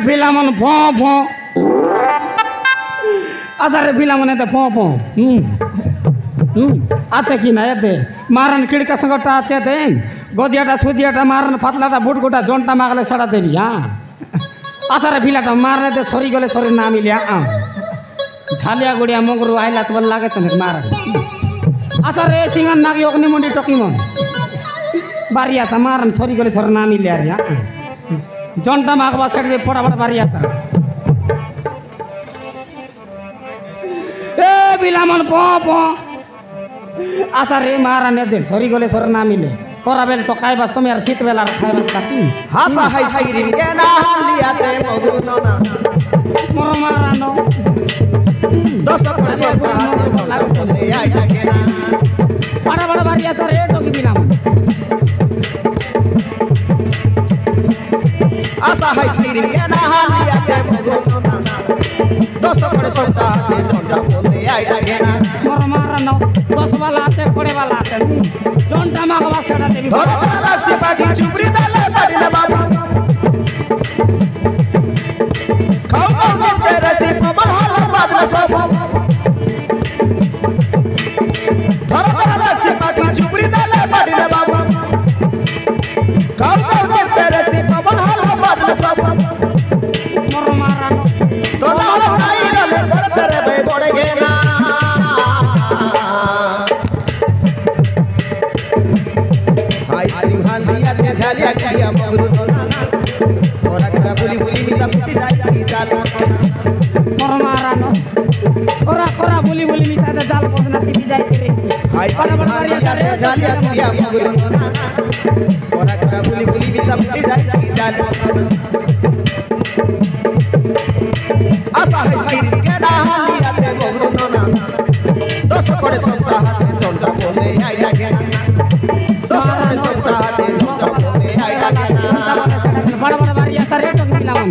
Filamon pom pom. Asar filamon itu pom pom. Acha kina itu. Maran kiri kasangota acha itu. Godiata sudiata maran patlata budgota jonta magale sada devi ya. Asar filata maran itu sorry gole sorry nami liya. Jhalia gudia mongru aila tu lage tuh maran. Asar singan nagi okni mundi tokimon. Baria samaran sorry gole sorry nami liya ya. Jonta magwa sede pora pora baria sa. Filamon pom pom. Asar maran itu sorry gole sorry nami liya. Korabel to kai bas to mer sit belar khai bas taki. Hasa hai sairin kena liya te mogru nona. Moro marano. Dosa pura lagu to le ai ta kena. Para para baria sare to ki filamon. Asa hai sairin kena liya te mogru nona. Dosa pura sota te jonta le ai ta kena. Moro marano. Dos wala te pore wala te. Jonta magwa sada devi. Dhora dhora laksi pagi chupri dale padi na babu. Kau kau ke terasi paman halam badla sobo. Dhora dhora laksi pagi chupri dale padi na babu. Kau kau ke terasi paman halam badla sobo. Moro marano. To na halam nai dale tere be bode gena. Jhalia kiya mogru nona. Ora kara buli buli misa puti dai si jal mosna. Moro marano. Ora kora buli buli misa da jal mosna tibi jai kiri. Para para baria sare Jhalia kiya mogru nona. Ora kara buli buli misa puti dai si jal mosna. Asa hai sairin kena liya te mogru nona. Dosa kore sota hate jonta bole ai lagena. Dosa kore sota hate jonta bole ai lagena. para para baria sare to ki filamon.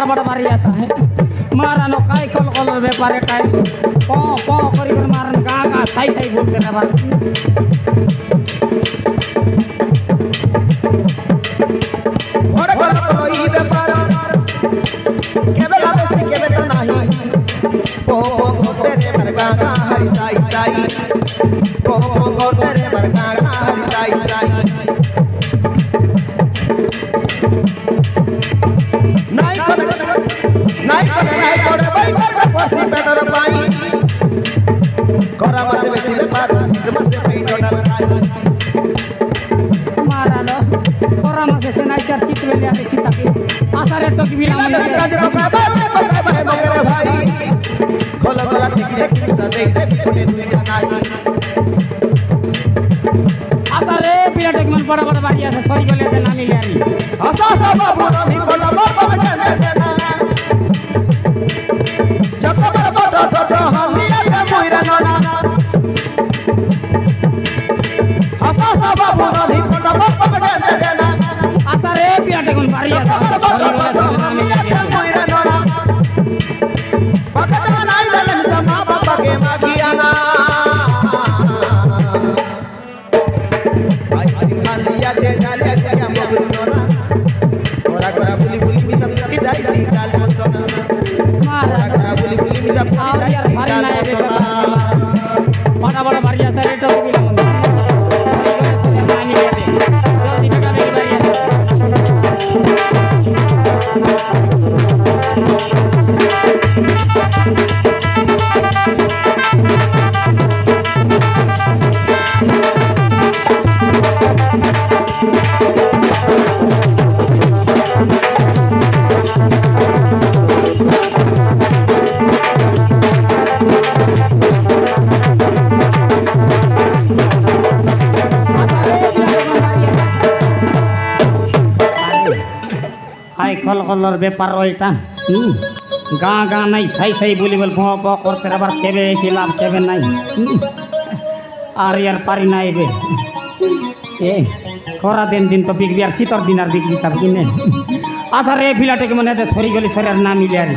Para baria sa hai. Marano kai kol kol bepare kai. Po po kori kor maran ga ga sai sai bolte na bar. Ora kora koi bepara. Kebe la bese kebe to nahi. Po po tere mar ga ga hari sai sai. Po po tere mar ga ga hari sai sai. Nai kore bai kore pasi pedor pai. Kora mase besi le par mase pai total pai. Marano. Kora mase senai char sit vele ate sitaki. Asare to ki filamon. Bai magre bhai. Khola khola tiki sa de pune tui janai. Asare pira tekman para para baria sa sori gole de nami liari. Asa sa babu rami kola babu jana jana. Chakka bar bodo to hamliya te muira nona. Asa sa babu rami kola babu jana jana. Asare pira tekman baria sa sori gole de nami liari. Muira nona. Pakata nai dalam sama bapa ke magiana. Ai sinhan liya che jhalia kiya mogru nona. Ora kora buli buli misam ki dai si jal mosna. Ora kora buli buli misam ki dai si jal mosna. বড় বড় বাড়ি আছে এটা তো বিলা মন্দির নামি গেছে জলদি বেটা বেটি বাড়ি আছে কল কলর ব্যাপার ওইটা গাঁ গাঁ নাই সাই সাই বলি বল প করতে আবার কেবে এসে লাভ কেবে নাই আর ইয়ার পারি না এবে এ খরা দিন দিন তো বিকবি আর শীতর দিন আর বিকবি তার কিনে আচ্ছা রে ফিলাটাকে মনে হয় সরি গলি সরি আর না মিলে আর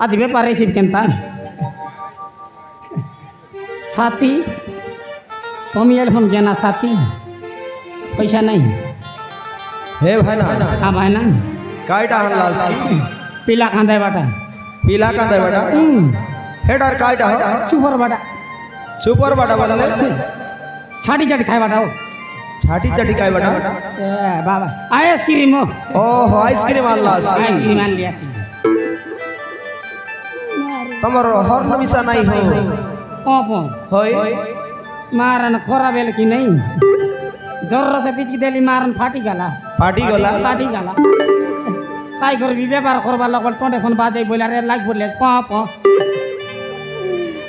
আজ ব্যাপার এসে কেনতা সাথী তুমি এখন গেনা সাথী पैसा नहीं हे भाई ना हाँ भाई ना कायटा हल्ला इसकी पीला कांदा बाटा पीला कांदा बेटा हेड और कायटा हो सुपर बाटा बोलले छाटी छाटी खाए बाटा हो छाटी चटी काय बेटा ए बाबा आइसक्रीम हो ओहो आइसक्रीम हल्ला इसकी आइसक्रीम आन लिया थी तमरो हॉर्न मिसा नहीं हो ओपो होय मारन खोरा बेल की नहीं जोर से पिचकी देली मारन फाटी गला काय करबी व्यापार करबा लगल तोंडे फोन बाजे बोला रे लाग बोले प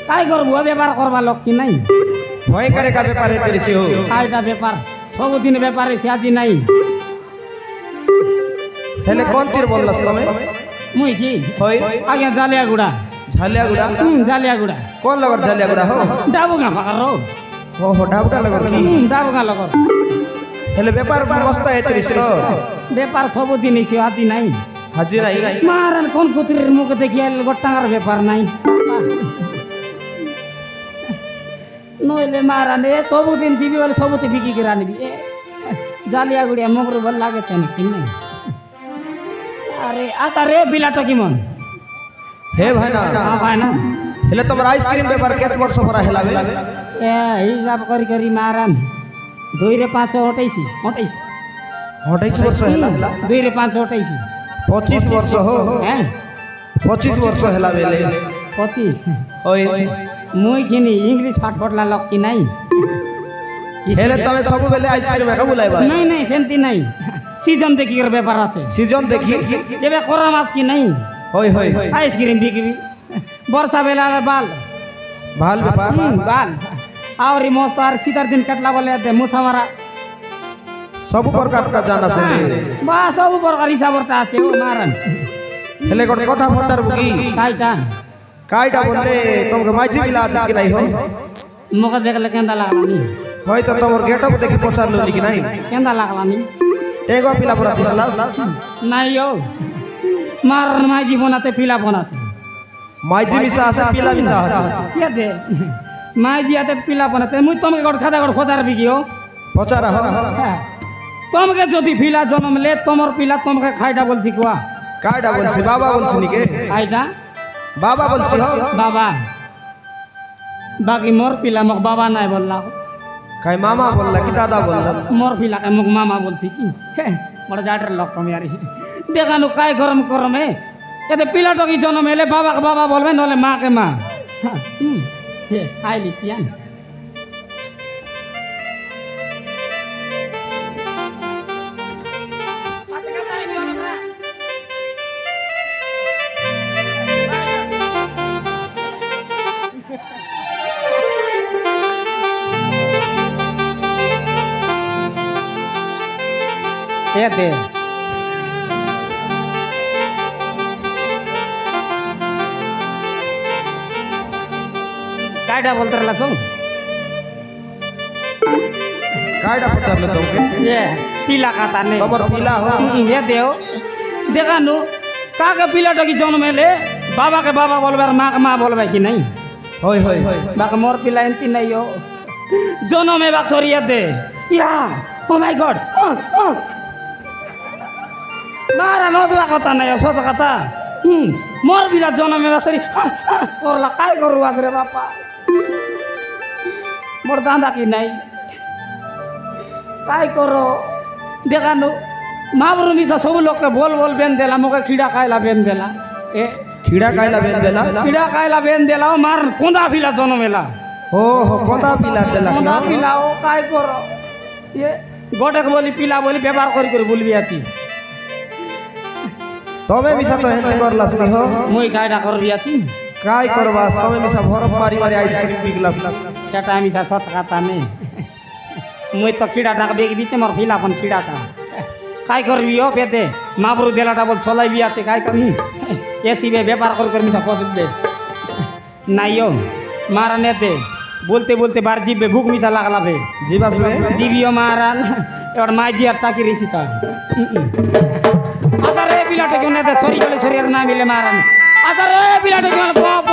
काय करबो व्यापार करबा लग की नहीं भय करे का व्यापार है तेरे से हो कायटा व्यापार सब दिन व्यापार से आज नहीं हेले कौन तीर बोललस तमे मुई की होय आगे जालियागुड़ा कौन लगन जालियागुड़ा हो डाबुगा पकड़ो ओहो डाबका लगन की डाबुगा लगन हेले व्यापार मस्त है तेरे से व्यापार सब दिन से आज नहीं हाजी नहीं मारन कौन कुतरी मुख देखिए गोटांगार व्यापार नहीं नोले मारन ए सब दिन जीवी वाले सब ते बिकी गिरानी भी ए जालियागुड़िया मगरू बल लागे छन कि नहीं अरे आता रे बिलाटो की मन हे भाई ना हां भाई ना हेले तमर आइसक्रीम व्यापार केत वर्ष पर हेलावे ए हिसाब करी मारन 2 रे 5 28 वर्ष हेला 2 रे 5 28 25 वर्ष हो हैं 25 वर्ष हेलावे ले 25 ओय मुई किनी इंग्लिश फाटफटला लक की नहीं हेले तमे सब बेले आइसक्रीम का बुलाइबा नहीं सेंती नहीं सीजन देखी कर व्यापार আছে सीजन देखी एबे कोरा मास की नहीं होय आइसक्रीम बिकबी वर्षा बेला बाल व्यापार बाल और मस्त और सीधर दिन कटला बोले दे मुसा मारा सब प्रकार का जाना से बा सब प्रकार हिसाबटा আছে ও মারন हेले कोन কথা পচারবো কি कायटा बोलले तुमके माइजी बिला आज कि नहीं हो मका देखले केंदा लागला नी होय तो तमर गेटअप देखि पचारलो नी कि नहीं केंदा लागला नी टेगो पिला पूरा दिसलास नहीं हो मारन माइजी बनाते पिला बनाते माइजी मिसा আছে पिला मिसा আছে के दे माइजी आते पिला बनाते मुई तुमके गड खादा गड खोदार बिगियो पचारा हो तुमके যদি পিলা জন্ম লে তোমার পিলা তোমাকে খাইটা বলছি কোয়া कायटा बोलसी बाबा बोलसी नी के খাইটা बाबा बोलसी हो बाबा बाकी मोर पिला मक बाबा नहीं बोलला काय मामा बोलला कि दादा बोलला मोर पिला के मुक मामा बोलसी की बड़ा जाटर लग तुम यार देखानु काय गरम गरम है एते पिला टकी जन्म हेले बाबा के बाबा बोलबे नले माँ के माँ हे आइली सियान ये दे कायटा बोलते रहला सो कायटा पचारलो तुमके ये पीला खाता ने तमर पिला हो ये देओ देखा नु काके पीला टकी जन्म हेले बाबा के बाबा बोलबे और माँ के माँ बोलबे कि नहीं होय बाकी मोर पिला एंती नहीं हो जन्म में बाक सॉरी ये दे या ओ माय गॉड मारा नोजवा कथा नहीं सोच कथा মোর বিলা জন্মে বাসরি ওরলা কাই করু আসরে বাপা মোর দাঁদা কি নাই কাই করো দেখানো মাবরু মিশা সব লোককে বল বল বেন দেলা মোকে খিড়া খাইলা বেন দেলা এ खीड़ा कायला बेन देला খিড়া খাইলা বেন দেলা ও মার কোঁদা বিলা জন্মেলা हो कोदा पिला देला কোঁদা পিলা ও কাই করো এ গোটেক বলি পিলা বলি ব্যবহার করি করে বলবি আছি तमे मिसा तो हेंते करलास नी हो মুই কাইটা করবি আছি काय करबास तमे मिसा भरप मारी मारी आइसक्रीम पिकलास সেটা আমি যা সত কথা নেই মুই তো কিড়াটা বেগ দিতে মোর ফিলাপন কিড়াটা কাই করবি ও পেতে মাবরু দেলাটা বল চলাইবি আছে কাই করবি এসিবে ব্যাপার করে করে মিশা পছন্দ নাইও মারা নেতে বলতে বলতে বার জিবে ভুক মিশা লাগলাবে जीवास में জিবিও মারান এবার মাইজি আর টাকি রেছি তা আচ্ছা রে পিলাটা কেউ নেতে সরি গেলে শরীর না মিলে মারান আচ্ছা রে পিলাটা কেউ পপ